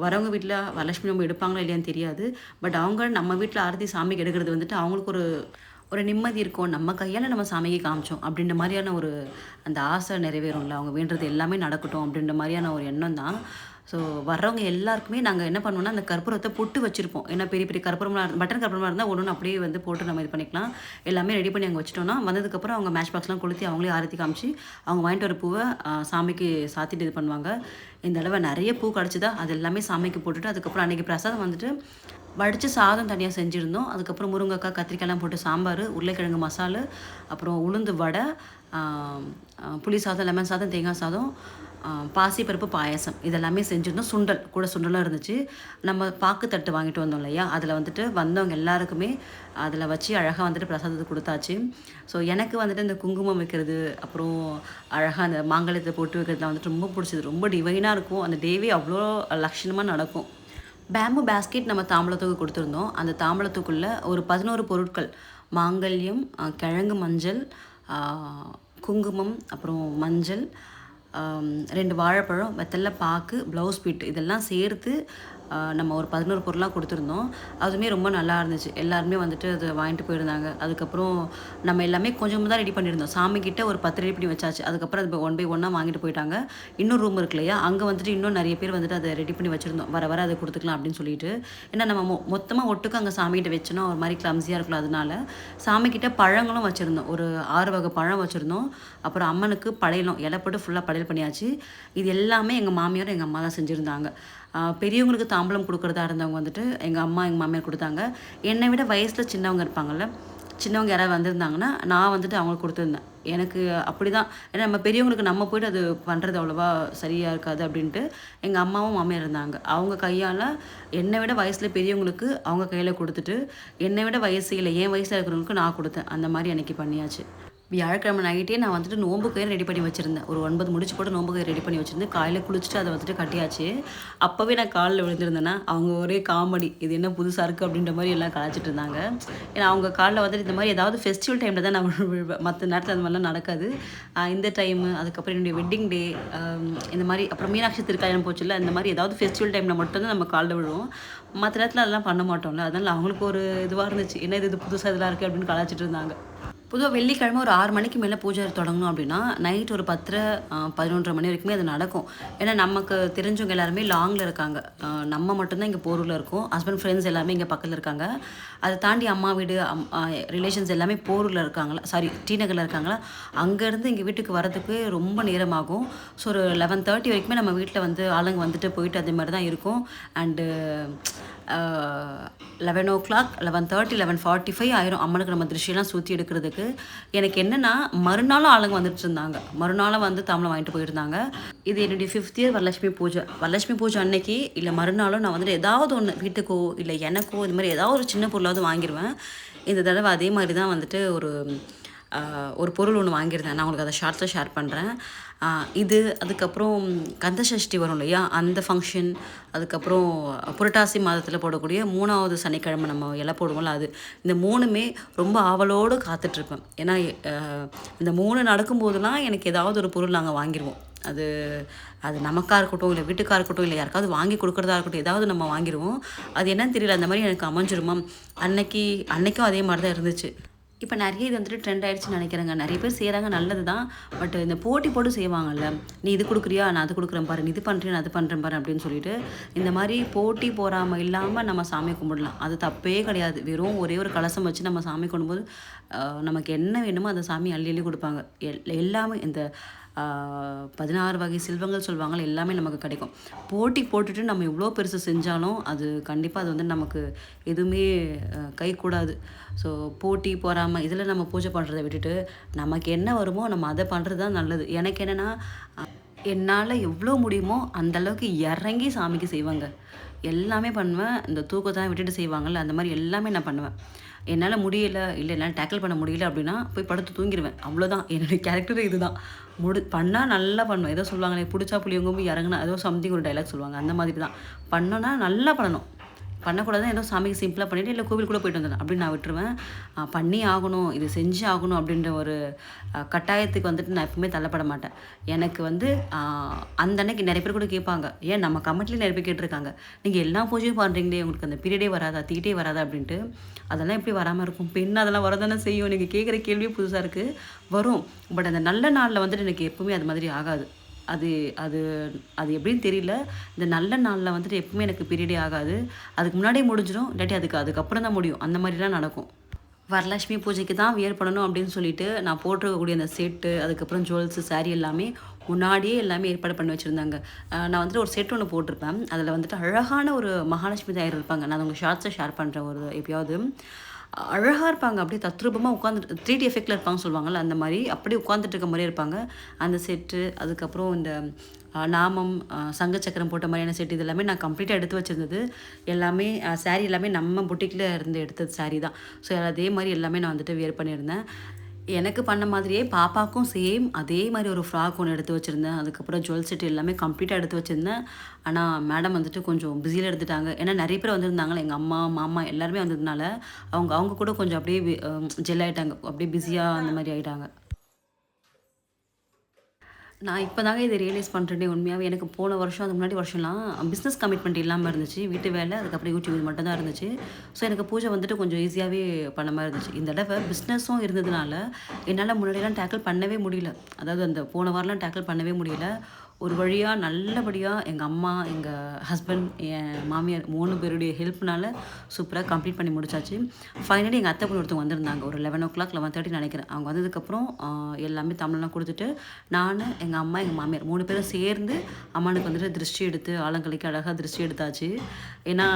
வரவங்க வீட்டில் வரலட்சுமி நோம்பு எடுப்பாங்களா இல்லையான்னு தெரியாது, பட் அவங்க நம்ம வீட்டில் ஆரத்தி சாமிக்கு எடுக்கிறது வந்துட்டு அவங்களுக்கு ஒரு நிம்மதி இருக்கும். நம்ம கையால் நம்ம சாமிக்கு காமிச்சோம் அப்படின்ற மாதிரியான ஒரு அந்த ஆசை நிறைவேறும்ல, அவங்க வேண்டுறது எல்லாமே நடக்கட்டும் அப்படின்ற மாதிரியான ஒரு எண்ணம் தான். ஸோ வர்றவங்க எல்லாருக்குமே நாங்கள் என்ன பண்ணுவோம்னா, அந்த கற்பூரத்தை பொட்டு வச்சுருப்போம். ஏன்னா பெரிய பெரிய கற்பூரமாக பட்டன் கற்பூரமாக இருந்தால் ஒன்று அப்படியே வந்து போட்டு நம்ம இது பண்ணிக்கலாம். எல்லாமே ரெடி பண்ணி அங்கே வச்சிட்டோம்னா வந்ததுக்கப்புறம் அவங்க மேட்ச் பாக்ஸ்லாம் கொளுத்தி அவங்களே ஆரத்தி காமிச்சு அவங்க வாங்கிட்டு வர பூவை சாமிக்கு சாத்திட்டு இது பண்ணுவாங்க. இந்த தடவை நிறைய பூ கிடச்சிதா அது எல்லாமே சாமிக்கு போட்டுட்டு அதுக்கப்புறம் அன்றைக்கி பிரசாதம் வந்துட்டு வடித்து சாதம் தனியாக செஞ்சுருந்தோம். அதுக்கப்புறம் முருங்கைக்காய் கத்திரிக்காய்லாம் போட்டு சாம்பார், உருளைக்கிழங்கு மசாலு, அப்புறம் உளுந்து வடை, புளி சாதம், லெமன் சாதம், தேங்காய் சாதம், பாசிப்பருப்பு பாயாசம் இதெல்லாமே செஞ்சுருந்தோம். சுண்டல் கூட சுண்டலும் இருந்துச்சு. நம்ம பாக்கு தட்டு வாங்கிட்டு வந்தோம் இல்லையா, அதில் வந்துட்டு வந்தவங்க எல்லாருக்குமே அதில் வச்சு அழகாக வந்துட்டு பிரசாதத்தை கொடுத்தாச்சு. ஸோ எனக்கு வந்துட்டு இந்த குங்குமம் வைக்கிறது, அப்புறம் அழகாக அந்த மாங்கல்யத்தை போட்டு வைக்கிறதுலாம் வந்துட்டு ரொம்ப பிடிச்சது. ரொம்ப டிவைனாக இருக்கும். அந்த டேவே அவ்வளோ லட்சணமாக நடக்கும். பேம்பு பேஸ்கெட் நம்ம தாம்பூலத்துக்கு கொடுத்துருந்தோம். அந்த தாம்பூலத்துக்குள்ளே ஒரு 11 பொருட்கள், மாங்கல்யம், கிழங்கு மஞ்சள், குங்குமம், அப்புறம் மஞ்சள், 2 வாழைப்பழம், வெத்தலை பாக்கு, ப்ளவுஸ் பீட் இதெல்லாம் சேர்த்து நம்ம ஒரு 11 பொருளாக கொடுத்துருந்தோம். அதுவுமே ரொம்ப நல்லா இருந்துச்சு. எல்லாருமே வந்துட்டு அதை வாங்கிட்டு போயிருந்தாங்க. அதுக்கப்புறம் நம்ம எல்லாமே கொஞ்சமாக தான் ரெடி பண்ணியிருந்தோம். சாமிக்கிட்ட ஒரு 10 ரெடி பண்ணி வச்சாச்சு. அதுக்கப்புறம் அது ஒன் பை ஒன்னாக வாங்கிட்டு போயிட்டாங்க. இன்னும் ரூம் இருக்கு இல்லையா, அங்கே வந்துட்டு இன்னும் நிறைய பேர் வந்துட்டு அதை ரெடி பண்ணி வச்சுருந்தோம். வர வர அதை கொடுத்துக்கலாம் அப்படின்னு சொல்லிட்டு. ஏன்னா நம்ம மொத்தமாக ஒட்டுக்கு அங்கே சாமிகிட்ட வச்சோன்னா ஒரு மாதிரி கிளம்ஸியாக இருக்கலாம். அதனால சாமிக்கிட்ட பழங்களும் வச்சுருந்தோம். ஒரு 6 வகை பழம் வச்சுருந்தோம். அப்புறம் அம்மனுக்கு படையலும் இலை போட்டு ஃபுல்லாக படையல் பண்ணியாச்சு. இது எல்லாமே எங்கள் மாமியார் எங்கள் அம்மா தான் செஞ்சுருந்தாங்க. பெரியவங்களுக்கு தாம்பூலம் கொடுக்குறதா இருந்தவங்க வந்துட்டு எங்கள் அம்மா எங்கள் மாமியார் கொடுத்தாங்க. என்னை விட வயசில் சின்னவங்க இருப்பாங்கள்ல, சின்னவங்க யாராவது வந்திருந்தாங்கன்னா நான் வந்துட்டு அவங்களுக்கு கொடுத்துருந்தேன். எனக்கு அப்படி தான். ஏன்னா நம்ம பெரியவங்களுக்கு நம்ம போய்ட்டு அது பண்ணுறது அவ்வளோவா சரியாக இருக்காது அப்படின்ட்டு எங்கள் அம்மாவும் மாமியார் இருந்தாங்க. அவங்க கையால் என்னை விட வயசில் பெரியவங்களுக்கு அவங்க கையில் கொடுத்துட்டு, என்னை விட வயசு இல்லை என் வயசில் இருக்கிறவங்களுக்கு நான் கொடுத்தேன். அந்த மாதிரி அன்றைக்கி பண்ணியாச்சு. வியாழக்கிழமை நைட்டே நான் வந்துட்டு நோம்பு கயிறு ரெடி பண்ணி வச்சுருந்தேன். ஒரு 9 முடிச்சு போட்டு நோம்பு கயிறு ரெடி பண்ணி வச்சுருந்தேன். காலையில் குளிச்சுட்டு அதை வந்துட்டு கட்டியாச்சு. அப்போவே நான் காலில் விழுந்திருந்தேன்னா அவங்க ஒரே காமெடி, இது என்ன புதுசாக இருக்குது அப்படின்ற மாதிரி எல்லாம் கலாச்சிட்டு இருந்தாங்க. ஏன்னா அவங்க காலில் வந்துட்டு இந்த மாதிரி ஏதாவது ஃபெஸ்டிவல் டைமில் தான் நான் விழுவேன். மற்ற நேரத்தில் அந்த மாதிரிலாம் நடக்காது. இந்த டைமு, அதுக்கப்புறம் என்னுடைய வெட்டிங் டே, இந்த மாதிரி அப்புறம் மீனாட்சி திருக்கல்யாணம் போச்சுல்ல, இந்த மாதிரி ஏதாவது ஃபெஸ்டிவல் டைமில் மட்டும்தான் நம்ம காலில் விழுவோம். மற்ற நேரத்தில் அதெல்லாம் பண்ண மாட்டோம்ல. அதனால் அவங்களுக்கு ஒரு இதுவாக இருந்துச்சு, என்ன இது புதுசாக இதெல்லாம் இருக்குது அப்படின்னு கலாச்சிட்டு இருந்தாங்க. பொதுவாக வெள்ளிக்கிழமை ஒரு 6 மணிக்கு மேலே பூஜை தொடங்கணும் அப்படின்னா நைட் ஒரு 10, 11 மணி வரைக்குமே அது நடக்கும். ஏன்னா நமக்கு தெரிஞ்சவங்க எல்லாருமே லாங்கில் இருக்காங்க. நம்ம மட்டும்தான் இங்கே போரூரில் இருக்கோம். ஹஸ்பண்ட் ஃப்ரெண்ட்ஸ் எல்லாமே இங்கே பக்கத்தில் இருக்காங்க. அதை தாண்டி அம்மா வீடு, ரிலேஷன்ஸ் எல்லாமே போரூரில் இருக்காங்களா, சாரி டி நகரில் இருக்காங்களா. அங்கேருந்து எங்கள் வீட்டுக்கு வரதுக்கு ரொம்ப நேரமாகும். ஸோ ஒரு 11:30 வரைக்குமே நம்ம வீட்டில் வந்து ஆளுங்க வந்துட்டு போயிட்டு அதே மாதிரி தான் இருக்கும். அண்டு 11 o'clock, 11:30, 11:45 ஆயிரும் அம்மனுக்கு நம்ம திருஷ்டியெல்லாம் சுற்றி எடுக்கிறதுக்கு. எனக்கு என்னென்னா மறுநாளும் ஆளுங்க வந்துட்டு இருந்தாங்க. மறுநாளும் வந்து தாம்பலம் வாங்கிட்டு போயிருந்தாங்க. இது என்னுடைய 5th year வரலட்சுமி பூஜை. வரலட்சுமி பூஜை அன்னைக்கு இல்லை மறுநாளும் நான் வந்துட்டு ஏதாவது ஒன்று வீட்டுக்கோ இல்லை எனக்கோ இந்த மாதிரி ஏதாவது ஒரு சின்ன பொருளாவது வாங்கிடுவேன். இந்த தடவை அதே மாதிரி தான் வந்துட்டு ஒரு பொருள் ஒன்று வாங்கியிருந்தேன். நான் உங்களுக்கு அதை ஷார்ட்ஸில் ஷேர் பண்ணுறேன். இது அதுக்கப்புறம் கந்த சஷ்டி வரும் இல்லையா, அந்த ஃபங்க்ஷன், அதுக்கப்புறம் புரட்டாசி மாதத்தில் போடக்கூடிய 3வது சனிக்கிழமை நம்ம இலை போடுவோம்ல அது. இந்த 3மே ரொம்ப ஆவலோடு காத்துட்ருப்பேன். ஏன்னா இந்த 3 நடக்கும்போதெல்லாம் எனக்கு ஏதாவது ஒரு பொருள் நாங்கள் வாங்கிடுவோம். அது நமக்காக இருக்கட்டும், இல்லை வீட்டுக்காக இருக்கட்டும், இல்லை யாருக்காவது வாங்கி கொடுக்குறதா இருக்கட்டும், ஏதாவது நம்ம வாங்கிடுவோம். அது என்னன்னு தெரியல, அந்த மாதிரி எனக்கு அமைஞ்சிருமா. அன்னைக்கும் அதே மாதிரி தான் இருந்துச்சு. இப்போ நிறைய இது வந்துட்டு ட்ரெண்ட் ஆகிடுச்சுன்னு நினைக்கிறேங்க. நிறைய பேர் செய்கிறாங்க, நல்லது தான். பட் இந்த போட்டி போட்டு செய்வாங்கல்ல, நீ இது கொடுக்குறியா நான் அது கொடுக்குறேன் பாரு, நீ இது பண்ணுறேன் நான் அது பண்ணுறேன் பாரு அப்படின்னு சொல்லிட்டு இந்த மாதிரி போட்டி போகாமல் இல்லாமல் நம்ம சாமி கும்பிடலாம். அது தப்பே கிடையாது. வெறும் ஒரே ஒரு கலசம் வச்சு நம்ம சாமி கும்பிடும்போது நமக்கு என்ன வேணுமோ அந்த சாமி அள்ளி அள்ளி கொடுப்பாங்க. எல்லாமே இந்த 16 வகை செல்வங்கள் சொல்லுவாங்க, எல்லாமே நமக்கு கிடைக்கும். போட்டி போட்டுட்டு நம்ம எவ்வளோ பெருசு செஞ்சாலும் அது கண்டிப்பாக அது வந்து நமக்கு எதுவுமே கைக்கூடாது. ஸோ போட்டி போகாமல் இதில் நம்ம பூஜை பண்ணுறதை விட்டுட்டு நமக்கு என்ன வருமோ நம்ம அதை பண்ணுறது தான் நல்லது. எனக்கு என்னென்னா என்னால் எவ்வளோ முடியுமோ அந்தளவுக்கு இறங்கி சாமிக்கு செய்வாங்க. எல்லாமே பண்ணுவேன். இந்த தூக்கத்தை விட்டுட்டு செய்வாங்கள்ல, அந்த மாதிரி எல்லாமே நான் பண்ணுவேன். என்னால் முடியலை, இல்லை என்னால் டேக்கிள் பண்ண முடியல அப்படின்னா போய் படுத்து தூங்கிடுவேன். அவ்வளோதான் என்னுடைய கேரக்டர். இதுதான் பண்ணால் நல்லா பண்ணுவேன். ஏதோ சொல்லுவாங்களே, பிடிச்சா புளியங்கொம்பு இறங்குனா ஏதோ சம்திங் ஒரு டைலாக் சொல்லுவாங்க, அந்த மாதிரி தான். பண்ணோன்னா நல்லா பண்ணணும். பண்ணக்கூடாது ஏதோ சாமிக்கு சிம்பிளாக பண்ணிவிட்டு இல்லை கோவில் கூட போயிட்டு வந்தேன் அப்படின்னு நான் விட்டுருவேன். பண்ணி ஆகணும், இது செஞ்சு ஆகணும் அப்படின்ற ஒரு கட்டாயத்துக்கு வந்துட்டு நான் எப்பவுமே தள்ளப்பட மாட்டேன். எனக்கு வந்து அந்த அன்னைக்கு நிறைய பேர் கூட கேட்பாங்க, ஏன் நம்ம கமெண்ட்லேயே நிறைய பேர் கேட்டிருக்காங்க, நீங்கள் எல்லா பூஜையும் பண்ணுறீங்களே உங்களுக்கு அந்த பீரியடே வராதா, தீட்டே வராதா அப்படின்ட்டு. அதெல்லாம் எப்படி வராமல் இருக்கும்? பெண் அதெல்லாம் வரதானே செய்யும். நீங்கள் கேட்குற கேள்வியே புதுசாக இருக்குது. வரும். பட் அந்த நல்ல நாளில் வந்துட்டு எனக்கு எப்பவுமே அது மாதிரி ஆகாது. அது அது அது எப்படின்னு தெரியல. இந்த நல்ல நாளில் வந்துட்டு எப்பவுமே எனக்கு பீரியடே ஆகாது. அதுக்கு முன்னாடியே முடிஞ்சிடும், இல்லாட்டி அதுக்கப்புறம் தான் முடியும். அந்த மாதிரிலாம் நடக்கும். வரலட்சுமி பூஜைக்கு தான் வியர் பண்ணணும் அப்படின்னு சொல்லிட்டு நான் போட்டிருக்கக்கூடிய அந்த செட்டு, அதுக்கப்புறம் ஜுவல்ஸு, சாரீ எல்லாமே முன்னாடியே எல்லாமே ஏற்பாடு பண்ணி வச்சுருந்தாங்க. நான் வந்துட்டு ஒரு செட் ஒன்று போட்டிருப்பேன். அதில் வந்துட்டு அழகான ஒரு மகாலட்சுமி தாயார் இருப்பாங்க. நான் உங்கள் ஷார்ட்ஸை ஷேர் பண்ணுறேன் எப்பயாவது. அழகாக இருப்பாங்க. அப்படியே தத்ரூபமாக உட்காந்துட்டு 3D எஃபெக்ட்ல இருப்பாங்கன்னு சொல்லுவாங்கல்ல, அந்த மாரி அப்படியே உட்காந்துட்டு இருக்க மாரியே இருப்பாங்க. அந்த செட்டு, அதுக்கப்புறம் இந்த நாமம், சங்கு சக்கரம் போட்ட மாதிரியான செட் இது எல்லாமே நான் கம்ப்ளீட்டாக எடுத்து வச்சிருந்தது. எல்லாமே சாரீ எல்லாமே நம்ம புட்டிக்ல இருந்து எடுத்தது சாரீ தான். ஸோ அதே மாரி எல்லாமே நான் வந்துட்டு வியர் பண்ணியிருந்தேன். எனக்கு பண்ண மாதிரியே பாப்பாக்கும் சேம் அதே மாரி ஒரு ஃப்ராக் ஒண்ணு எடுத்து வச்சிருந்தேன். அதுக்கப்புறம் ஜுவல் செட் எல்லாமே கம்ப்ளீட்டா எடுத்து வச்சிருந்தேன். ஆனா, மேடம் வந்துட்டு கொஞ்சம் பிஸில எடுத்துட்டாங்க. ஏன்னா நெறைய பேர் வந்திருந்தாங்கல்ல. எங்க அம்மா, மாமா எல்லாருமே வந்ததுனால, அவங்க அவங்க கூட கொஞ்சம் அப்படியே ஜெல் ஆயிட்டாங்க. அப்படியே பிஸியா அந்த மாரி ஆயிட்டாங்க. நான் இப்ப தாங்க இத ரியலைஸ் பண்றேனே உண்மையாவே. எனக்கு போன வருஷம், அதுக்கு முன்னாடி வருஷம்லாம் பிசினஸ் கமிட்மெண்ட் இல்லாம இருந்துச்சு. வீட்டு வேலை, அதுக்கப்புறம் யூடியூப் இது மட்டும் தான் இருந்துச்சு. ஸோ எனக்கு பூஜை வந்துட்டு கொஞ்சம் ஈஸியாவே பண்ண மாரி இருந்துச்சு. இந்த தடவ பிசினஸும் இருந்ததுனால, என்னால முன்னாடிலாம் டேக்கிள் பண்ணவே முடியல. அதாவது அந்த போன வாரம்லாம் டேக்கிள் பண்ணவே முடியல. ஒரு வழியா நல்லபடியா எங்க அம்மா, எங்க ஹஸ்பண்ட், என் மாமியார் 3 பேருடைய ஹெல்ப்னால சூப்பரா கம்ப்ளீட் பண்ணி முடிச்சாச்சு. ஃபைனலி எங்க அத்தை பொண்ணு ஒருத்தவங்க வந்திருந்தாங்க. ஒரு 11:00, 11:30 நெனைக்கிறேன். அவங்க வந்ததுக்கப்புறம் எல்லாமே தாம்பூலம்லாம் குடுத்துட்டு, நானு, எங்க அம்மா, எங்க மாமியார் 3 பேரும் சேர்ந்து அம்மனுக்கு வந்துட்டு திருஷ்டி எடுத்து, ஆலங்கல்லைக்கு அழகா திருஷ்டி எடுத்தாச்சு. ஏன்னா,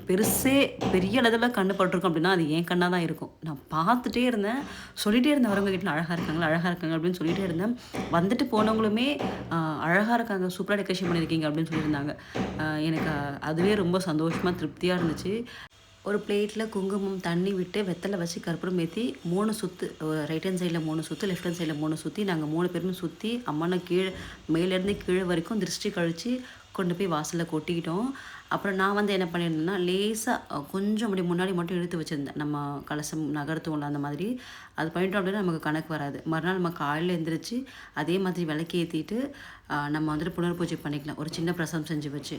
பெருசே பெரிய அளவுல கண்ணு பட்டுருக்கும் அப்படின்னா, அது என் கண்ணா தான் இருக்கும். நான் பார்த்துட்டே இருந்தேன். சொல்லிட்டே இருந்தேன் வரவங்க கிட்ட, "அழகா இருக்காங்களா? அழகா இருக்காங்க" அப்படின்னு சொல்லிட்டே இருந்தேன். வந்துட்டு போனவங்களுமே, "அழகா இருக்காங்க. சூப்பரா டெக்கரேஷன் பண்ணியிருக்கீங்க" அப்படின்னு சொல்லியிருந்தாங்க. எனக்கு அதுவே ரொம்ப சந்தோஷமா, திருப்தியா இருந்துச்சு. ஒரு பிளேட்ல குங்குமம், தண்ணி விட்டு, வெத்தல வச்சு, கற்பூரம் ஏத்தி 3 சுத்து, ரைட் ஹேண்ட் சைட்ல 3 சுத்து, லெஃப்ட் ஹேண்ட் சைட்ல 3 சுத்தி, நாங்க 3 பேருமே சுத்தி, அம்மன மேலேருந்து கீழ வரைக்கும் திருஷ்டி கழிச்சு, கொண்டு போய் வாசல்ல கொட்டிக்கிட்டோம். அப்புறம் நான் வந்து என்ன பண்ணியிருந்தேன்னா, லேசா கொஞ்சம் அப்படி முன்னாடி மட்டும் இழுத்து வச்சிருந்தேன். நம்ம கலசம் நகர்த்துவோம்ல அந்த மாதிரி. அது பண்ணிட்டோம் அப்படின்னா நமக்கு கணக்கு வராது. மறுநாள் நம்ம காலையில எந்திரிச்சு, அதே மாதிரி விளக்கேத்திட்டு, நம்ம வந்துட்டு புனர் பூஜை பண்ணிக்கலாம். ஒரு சின்ன பிரசாதம் செஞ்சு வச்சு.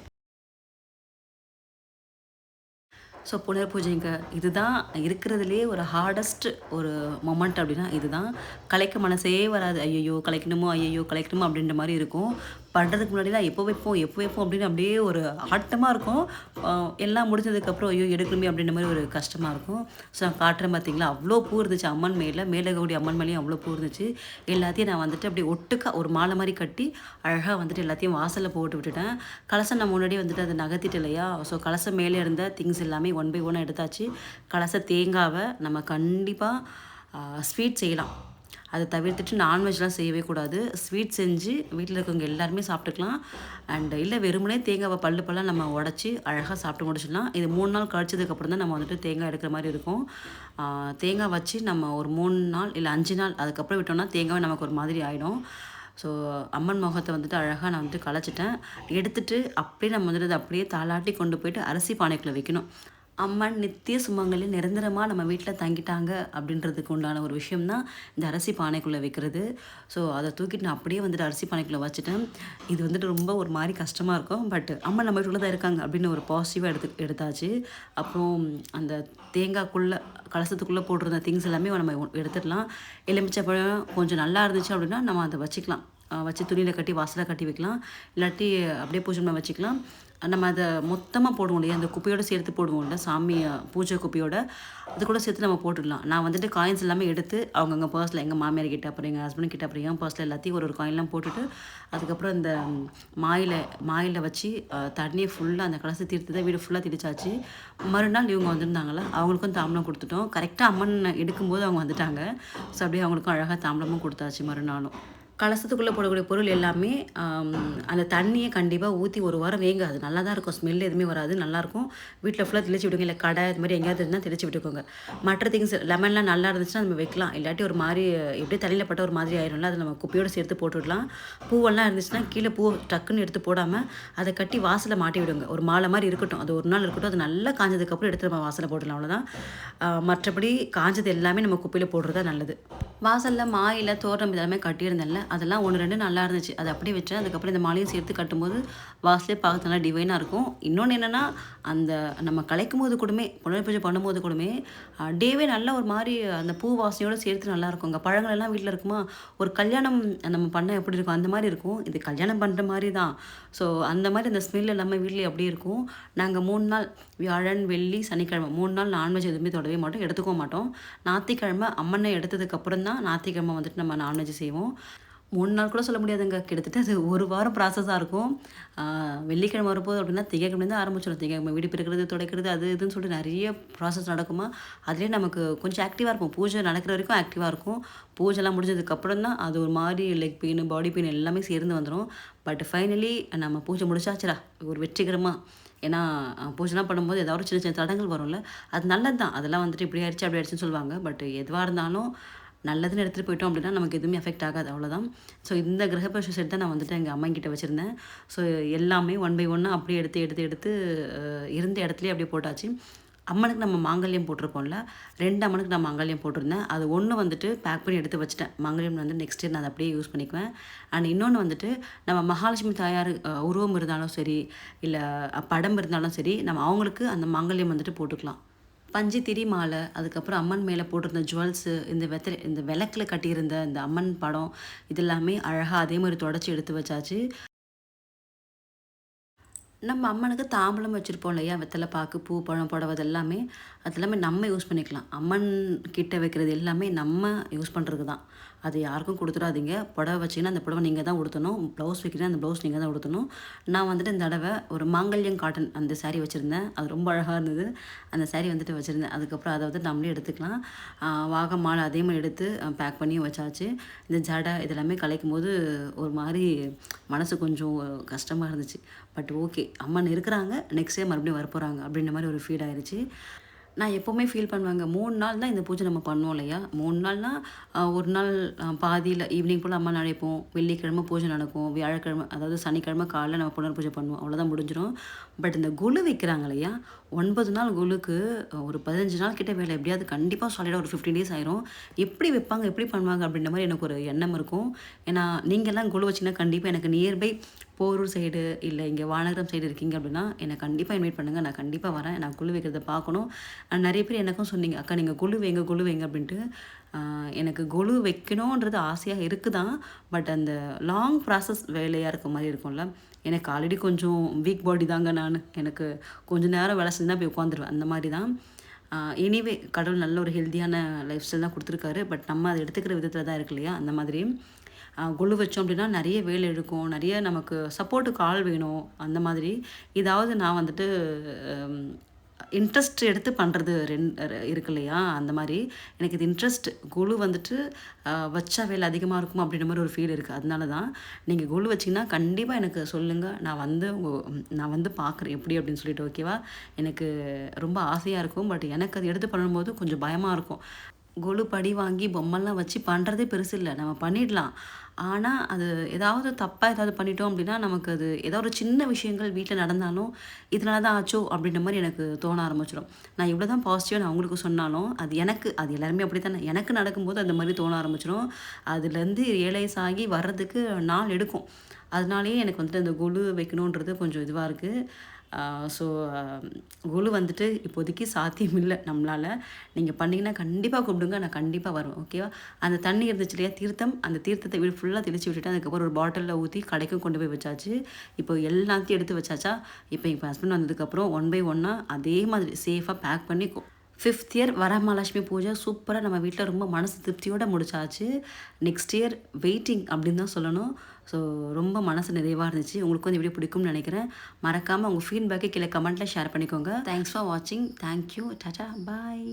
ஸோ புனர் பூஜைங்க. இதுதான் இருக்கிறதுலயே ஒரு ஹார்டஸ்ட் ஒரு மொமெண்ட் அப்படின்னா இதுதான். கலைக்க மனசே வராது. ஐயய்யோ! கலைக்கணுமோ, ஐயய்யோ! கலைக்கணுமோ அப்படின்ற மாரி இருக்கும். பண்றதுக்கு முன்னாடிலாம் எப்போ வைப்போம், எப்போ வைப்போம் அப்படின்னு அப்படியே ஒரு ஆட்டமா இருக்கும். அ எல்லாம் முடிஞ்சதுக்கப்புறம் ஐயோ! எடுக்கணுமே அப்படின்ற மாரி ஒரு கஷ்டமா இருக்கும். ஸோ நான் காட்டுறேன் பார்த்தீங்களா, அவ்ளோ பூ இருந்துச்சு அம்மன் மேல. மேல இருக்கக்கூடிய அம்மன் மேலயும் அவ்ளோ பூ இருந்துச்சு. எல்லாத்தையும் நான் வந்துட்டு அப்படியே ஒட்டுக்கா ஒரு மாலை மாரி கட்டி, அழகா வந்துட்டு எல்லாத்தையும் வாசல்ல போட்டு விட்டுட்டேன். கலசம் நான் முன்னாடியே வந்துட்டு அத நகர்த்திட்டேன் இல்லையா? ஸோ கலசம் மேலே இருந்த திங்ஸ் எல்லாமே ஒன் பை ஒன்னா எடுத்தாச்சு. கலச தேங்காவ நம்ம கண்டிப்பா ஸ்வீட் செய்யலாம். அத தவிர்த்துட்டு நான்வெஜ்லாம் செய்யவே கூடாது. ஸ்வீட் செஞ்சு வீட்ல இருக்கவங்க எல்லாருமே சாப்பிட்டுக்கலாம். அண்ட் இல்ல வெறுமனே தேங்காவ பல்லு பல்லா நம்ம உடைச்சு அழகா சாப்பிட்டு முடிச்சிடலாம். இது 3 நாள் கழிச்சதுக்கப்புறம் தான் நம்ம வந்துட்டு தேங்காய் எடுக்கிற மாரி இருக்கும். தேங்காய் வச்சு நம்ம ஒரு 3 நாள் இல்ல 5 நாள் அதுக்கப்புறம் விட்டோம்னா தேங்காய் நமக்கு ஒரு மாதிரி ஆயிடும். ஸோ அம்மன் முகத்த வந்துட்டு அழகா நான் வந்துட்டு கலைச்சிட்டேன். எடுத்துட்டு அப்படியே நம்ம வந்துட்டு அத அப்படியே தாலாட்டி கொண்டு போயிட்டு அரிசி பானைக்குள்ள வைக்கணும். அம்மன் நித்திய சுமங்கலி நிரந்தரமா நம்ம வீட்ல தங்கிட்டாங்க அப்படின்றதுக்கு உண்டான ஒரு விஷயம் தான் இந்த அரிசி பானைக்குள்ள வைக்கிறது. ஸோ அத தூக்கிட்டு நான் அப்படியே வந்துட்டு அரிசி பானைக்குள்ள வச்சுட்டேன். இது வந்துட்டு ரொம்ப ஒரு மாரி கஷ்டமா இருக்கும். பட் அம்மன் நம்ம வீட்டுக்குள்ள தான் இருக்காங்க அப்படின்னு ஒரு பாசிட்டிவா எடுத்தாச்சு. அப்புறம் அந்த தேங்காய்க்குள்ள கலசத்துக்குள்ள போட்டிருந்த திங்ஸ் எல்லாமே நம்ம எடுத்துடலாம். எலுமிச்சப்பழம் கொஞ்சம் நல்லா இருந்துச்சு அப்படின்னா நம்ம அத வச்சுக்கலாம். வச்சு துணியில கட்டி வாசல்ல கட்டி வைக்கலாம். இல்லாட்டி அப்படியே பூஜை ரூம்ல வச்சுக்கலாம். நம்ம அத மொத்தமா போடுவோம் இல்லையா? அந்த குப்பையோட சேர்த்து போடுவோம்ல, சாமி பூஜை குப்பையோட. அது கூட சேர்த்து நம்ம போட்டுடலாம். நான் வந்துட்டு காயின்ஸ் எல்லாமே எடுத்து அவங்கவங்க பர்ஸ்ல எங்க மாமியார் கிட்ட, அப்புறம் எங்க ஹஸ்பண்ட் கிட்ட, அப்புறம் என் பர்ஸ்ல எல்லாத்தையும் ஒரு ஒரு காயின்லாம் போட்டுட்டு, அதுக்கப்புறம் இந்த மாயில மாயில வச்சு தண்ணிய ஃபுல்லா அந்த கலச தீர்த்தத்த வீடு ஃபுல்லா தெளிச்சாச்சு. மறுநாள் இவங்க வந்திருந்தாங்கல்ல, அவங்களுக்கும் தாம்பூலம் குடுத்துட்டோம். கரெக்ட்டா அம்மன் எடுக்கும்போது அவங்க வந்துட்டாங்க. ஸோ அப்படியே அவங்களுக்கும் அழகா தாம்பூலமும் குடுத்தாச்சு மறுநாளும். கலசத்துக்குள்ள போடக்கூடிய பொருள் எல்லாமே அந்த தண்ணிய கண்டிப்பா ஊத்தி 1 வாரம் வைங்க. அது நல்லா தான் இருக்கும். ஸ்மெல் எதுவுமே வராது. நல்லாயிருக்கும். வீட்ல ஃபுல்லா தெளிச்சு விடுங்க. இல்ல கடை இது மாரி எங்கேயாவது இருந்தா தெளிச்சு விட்டுக்கோங்க. மற்ற திங்ஸ் லெமன்லாம் நல்லா இருந்துச்சுன்னா நம்ம வைக்கலாம். இல்லாட்டி ஒரு மாரி எப்படியும் தண்ணியில பட்டா ஒரு மாதிரி ஆயிரும்ல. அத நம்ம குப்பையோட சேர்த்து போட்டு விடலாம். பூவெல்லாம் இருந்துச்சுன்னா கீழ பூவ டக்குன்னு எடுத்து போடாம, அத கட்டி வாசல்ல மாட்டி விடுங்க. ஒரு மாலை மாரி இருக்கட்டும். அது 1 நாள் இருக்கட்டும். அது நல்லா காஞ்சதுக்கப்புறம் எடுத்து நம்ம வாசல்ல போட்டுடலாம் அவ்வளோதான். மற்றபடி காஞ்சது எல்லாமே நம்ம குப்பையில போடுறது தான் நல்லது. வாசல்ல மாயில தோரணம் இதெல்லாமே கட்டியிருந்தேன்ல, அதெல்லாம் 1, 2 நல்லா இருந்துச்சு. அத அப்படியே வச்சேன். அதுக்கப்புறம் இந்த மாலையும் சேர்த்து கட்டும்போது, வாசலே பார்க்க நல்லா டிவைனா இருக்கும். இன்னொன்னு என்னன்னா, அந்த நம்ம கலைக்கும்போது கூடமே, புனர் பூஜை பண்ணும்போது கூடமே, டேவே நல்லா ஒரு மாரி அந்த பூ வாசனையோட சேர்த்து நல்லாயிருக்குங்க. பழங்கள் எல்லாம் வீட்ல இருக்குமா, ஒரு கல்யாணம் நம்ம பண்ணா எப்படி இருக்கும், அந்த மாரி இருக்கும். இது கல்யாணம் பண்ற மாரி தான். ஸோ அந்த மாரி அந்த ஸ்மெல் எல்லாமே வீட்லயே அப்படியே இருக்கும். நாங்க 3 நாள் வியாழன், வெள்ளி, சனிக்கிழமை 3 நாள் நான்வெஜ் எதுவுமே தொடவே மாட்டோம். எடுத்துக்கவும் மாட்டோம். ஞாயித்துக்கிழமை அம்மனை எடுத்ததுக்கப்புறம் தான் ஞாயித்துக்கிழமை வந்துட்டு நம்ம நான்வெஜ் செய்வோம். 3 நாள் கூட சொல்ல முடியாதுங்க. கிட்டத்தட்ட அது 1 வாரம் ப்ராசஸாக இருக்கும். ஆ வெள்ளிக்கிழமை வரப்போகுது அப்படின்னா, திங்கட்கிழமைலேருந்து ஆரம்பிச்சிடும். திங்கட்கிழமை வீடு பெருக்கிறது, துடைக்கிறது அது இதுன்னு சொல்லிட்டு நெறைய ப்ராசஸ் நடக்குமா, அதிலேயே நமக்கு கொஞ்சம் ஆக்டிவாக இருப்போம். பூஜை நடக்கிற வரைக்கும் ஆக்டிவாக இருக்கும். பூஜைலாம் முடிஞ்சதுக்கப்புறம் தான் அது ஒரு மாரி லெக் பெயின், பாடி பெயின் எல்லாமே சேர்ந்து வந்துரும். பட் ஃபைனலி நம்ம பூஜை முடிச்சாச்சுடா! ஒரு வெற்றிகரமா. ஏன்னா பூஜைலாம் பண்ணும்போது ஏதாவது ஒரு சின்ன சின்ன தடங்கல் வரும்ல. அது நல்லது தான். அதெல்லாம் வந்துட்டு இப்படி ஆயிடுச்சு, அப்படி ஆயிடுச்சுன்னு சொல்லுவாங்க. பட் எதுவா இருந்தாலும் நல்லதுன்னு எடுத்துகிட்டு போயிட்டோம் அப்படின்னா நமக்கு எதுவுமே அஃபெக்ட் ஆகாது அவ்வளோதான். ஸோ இந்த கிரகப்பிரவேஷ செட் தான் நான் வந்துட்டு எங்கள் அம்மாகிட்ட வச்சுருந்தேன். ஸோ எல்லாமே ஒன் பை ஒன்னாக அப்படியே எடுத்து எடுத்து எடுத்து இருந்த இடத்துலயே அப்படியே போட்டாச்சு. அம்மனுக்கு நம்ம மாங்கல்யம் போட்டிருப்போம்ல, 2 அம்மனுக்கு நான் மாங்கல்யம் போட்டிருந்தேன். அது ஒன்று வந்துட்டு பேக் பண்ணி எடுத்து வச்சுட்டேன். மாங்கல்யம் வந்து நெக்ஸ்ட் இயர் நான் அதை அப்படியே யூஸ் பண்ணிக்குவேன். அண்ட் இன்னொன்று வந்துட்டு நம்ம மகாலட்சுமி தாயார் உருவம் இருந்தாலும் சரி, இல்லை படம் இருந்தாலும் சரி, நம்ம அவங்களுக்கு அந்த மாங்கல்யம் வந்துட்டு போட்டுக்கலாம். பஞ்சு திரி மாலை, அதுக்கப்புறம் அம்மன் மேலே போட்டிருந்த ஜுவல்ஸு, இந்த விளக்குல கட்டியிருந்த இந்த அம்மன் படம், இது எல்லாமே அழகா அதே மாரி தொடச்சு எடுத்து வச்சாச்சு. நம்ம அம்மனுக்கு தாம்பூலம் வச்சுருப்போம் இல்லையா? வெத்தலை பாக்கு, பூ, பழம், புடவை அது எல்லாமே நம்ம யூஸ் பண்ணிக்கலாம். அம்மன் கிட்ட வைக்கிறது எல்லாமே நம்ம யூஸ் பண்ணுறதுக்கு தான். அது யாருக்கும் குடுத்துறாதீங்க. புடவை வச்சீங்கன்னா, அந்த புடவை நீங்க தான் உடுத்தணும். ப்ளவுஸ் வைக்கிறீங்கன்னா, அந்த ப்ளவுஸ் நீங்க தான் உடுத்தணும். நான் வந்துட்டு இந்த தடவை ஒரு மாங்கல்யம் காட்டன் அந்த சாரீ வச்சுருந்தேன். அது ரொம்ப அழகா இருந்தது. அந்த சாரீ வந்துட்டு வச்சுருந்தேன். அதுக்கப்புறம் அதை வந்து நம்மளே எடுத்துக்கலாம். வாகை மாலை அதே மாரி எடுத்து பேக் பண்ணியும் வச்சாச்சு. இந்த ஜடை இதெல்லாமே கலைக்கும்போது ஒரு மாரி மனசு கொஞ்சம் கஷ்டமா இருந்துச்சு. But okay. அம்மன் இருக்கிறாங்க. நெக்ஸ்ட் டே மறுபடியும் வரப்போறாங்க அப்படின்ற மாரி ஒரு ஃபீல் ஆயிருச்சு. நான் எப்பவுமே ஃபீல் பண்ணுவேங்க. 3 நாள் தான் இந்த பூஜை நம்ம பண்ணுவோம் இல்லையா? 3 நாள்னா, ஒரு நாள் பாதியில ஈவினிங் போல அம்மன் அழைப்போம். வெள்ளிக்கிழமை பூஜை நடக்கும். வியாழக்கிழமை அதாவது சனிக்கிழமை காலைல நம்ம புனர் பூஜை பண்ணுவோம். அவ்வளோதான் முடிஞ்சிரும். பட் இந்த கொலு வைக்கிறாங்க இல்லையா? 9 நாள் கொலுக்கு ஒரு 15 நாள் கிட்ட வேலை எப்படியாவது கண்டிப்பா சாலிடா ஒரு 15 டேஸ் ஆயிரும். எப்படி வைப்பாங்க? எப்படி பண்ணுவாங்க? அப்படின்ற மாரி எனக்கு ஒரு எண்ணம் இருக்கும். ஏன்னா, நீங்கலாம் கொலு வச்சீங்கன்னா கண்டிப்பா எனக்கு நியர்பை போரூர் சைடு, இல்ல இங்க வானகரம் சைடு இருக்கீங்க அப்படின்னா, என்ன கண்டிப்பா இன்வைட் பண்ணுங்க. நான் கண்டிப்பா வரேன். நான் கொலு வைக்கிறத பார்க்கணும். நெறைய பேர் எனக்கும் சொன்னீங்க, "அக்கா நீங்க கொலு வைங்க, கொலு வைங்க" அப்படின்ட்டு. எனக்கு கொலு வைக்கணுன்றது ஆசையா இருக்கு தான். பட் அந்த லாங் ப்ராசஸ் வேலையா இருக்க மாரி இருக்கும்ல. எனக்கு ஆல்ரெடி கொஞ்சம் வீக் பாடி தாங்க நானு. எனக்கு கொஞ்ச நேரம் வேலை செஞ்சா போய் உட்காந்துருவேன். அந்த மாரி தான். எனிவே கடவுள் நல்ல ஒரு ஹெல்த்தியான லைஃப் ஸ்டைல் தான் குடுத்துருக்காரு. பட் நம்ம அத எடுத்துக்கிற விதத்தில தான் இருக்கு இல்லையா? அந்த மாதிரி. கொலு வச்சோம் அப்படின்னா நெறைய வேலை இருக்கும். நெறைய நமக்கு சப்போர்ட்டுக்கு ஆள் வேணும். அந்த மாதிரி. இதாவது நான் வந்துட்டு அம் இன்ட்ரெஸ்ட் எடுத்து பண்ணுறது இருக்கு இல்லையா? அந்த மாரி. எனக்கு இது இன்ட்ரெஸ்ட் கொலு வந்துட்டு வச்சா வேலை அதிகமா இருக்குமோ அப்படின்ற மாரி ஒரு ஃபீல் இருக்கு. அதனால தான். நீங்க கொலு வச்சீங்கன்னா கண்டிப்பா எனக்கு சொல்லுங்க. நான் வந்து பார்க்குறேன் எப்படி அப்படின்னு சொல்லிட்டு ஓகேவா? எனக்கு ரொம்ப ஆசையா இருக்கும். பட் எனக்கு அது எடுத்து பண்ணும்போது கொஞ்சம் பயமா இருக்கும். கொலு படி வாங்கி பொம்மைலாம் வச்சு பண்ணுறதே பெருசு இல்ல. நம்ம பண்ணிடலாம். ஆனா, அது ஏதாவது தப்பா ஏதாவது பண்ணிட்டோம் அப்படின்னா, நமக்கு அது ஏதாவது ஒரு சின்ன விஷயங்கள் வீட்ல நடந்தாலும், இதனால தான் ஆச்சோ! அப்படின்ற மாரி எனக்கு தோண ஆரம்பிச்சுரும். நான் இவ்வளோ தான் பாசிட்டிவா நான் உங்களுக்கு சொன்னாலும், அது எல்லாருமே அப்படித்தானே. எனக்கு நடக்கும்போது அந்த மாரி தோண ஆரம்பிச்சுரும். அதுலேருந்து ரியலைஸ் ஆகி வர்றதுக்கு நாள் எடுக்கும். அதனாலேயே எனக்கு வந்துட்டு அந்த கொலு வைக்கணுன்றது கொஞ்சம் இதுவா இருக்கு. ஸோ கொலு வந்துட்டு இப்போதைக்கு சாத்தியம் இல்ல நம்மளால. நீங்க பண்ணீங்கன்னா கண்டிப்பா கூப்பிடுங்க. நான் கண்டிப்பா வருவேன். ஓகேவா? அந்த தண்ணி இருந்துச்சு இல்லையா? தீர்த்தம். அந்த தீர்த்தத்த வீடு ஃபுல்லா தெளிச்சு விட்டுட்டு, அதுக்கப்புறம் ஒரு பாட்டில்ல ஊத்தி கடைக்கும் கொண்டு போய் வச்சாச்சு. இப்போ எல்லாத்தையும் எடுத்து வச்சாச்சா, இப்போ என் ஹஸ்பண்ட் வந்ததுக்கப்புறம் ஒன் பை ஒன்னா அதே மாதிரி சேஃபா பேக் பண்ணி 5th இயர் வரமகாலட்சுமி பூஜை சூப்பரா நம்ம வீட்ல ரொம்ப மனசு திருப்தியோட முடிச்சாச்சு. நெக்ஸ்ட் இயர் வெயிட்டிங் அப்படின்னு தான் சொல்லணும். ஸோ ரொம்ப மனசு நிறைவா இருந்துச்சு. உங்களுக்கும் இந்த வீடியோ பிடிக்கும்னு நெனைக்கிறேன். மறக்காம உங்க ஃபீட்பேக்கை கீழ கமெண்ட்ல ஷேர் பண்ணிக்கோங்க. தேங்க்ஸ் ஃபார் வாட்சிங். Thank you. டாடா. பாய்.